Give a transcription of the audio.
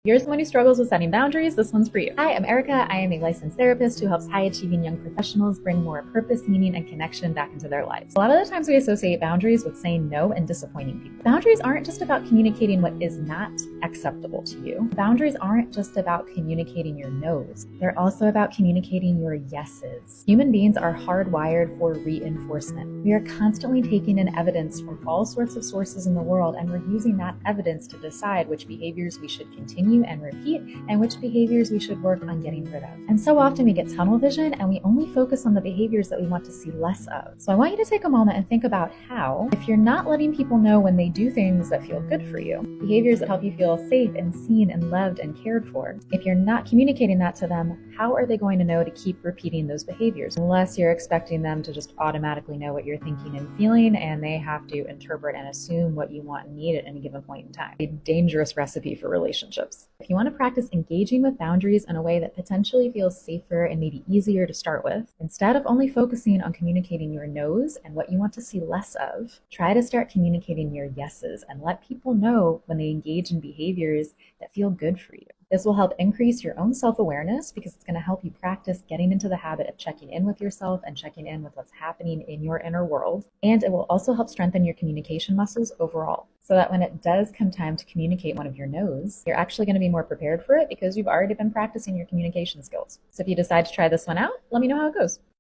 You're someone who struggles with setting boundaries, this one's for you. Hi, I'm Erica. I am a licensed therapist who helps high-achieving young professionals bring more purpose, meaning, and connection back into their lives. A lot of the times we associate boundaries with saying no and disappointing people. Boundaries aren't just about communicating what is not acceptable to you. Boundaries aren't just about communicating your no's. They're also about communicating your yeses. Human beings are hardwired for reinforcement. We are constantly taking in evidence from all sorts of sources in the world, and we're using that evidence to decide which behaviors we should continue and repeat, and which behaviors we should work on getting rid of. And so often we get tunnel vision and we only focus on the behaviors that we want to see less of. So I want you to take a moment and think about how, if you're not letting people know when they do things that feel good for you, behaviors that help you feel safe and seen and loved and cared for, if you're not communicating that to them, how are they going to know to keep repeating those behaviors? Unless you're expecting them to just automatically know what you're thinking and feeling, and they have to interpret and assume what you want and need at any given point in time. A dangerous recipe for relationships. If you want to practice engaging with boundaries in a way that potentially feels safer and maybe easier to start with, instead of only focusing on communicating your no's and what you want to see less of, try to start communicating your yeses and let people know when they engage in behaviors that feel good for you. This will help increase your own self-awareness because it's going to help you practice getting into the habit of checking in with yourself and checking in with what's happening in your inner world. And it will also help strengthen your communication muscles overall, so that when it does come time to communicate one of your no's, you're actually going to be more prepared for it because you've already been practicing your communication skills. So if you decide to try this one out, let me know how it goes.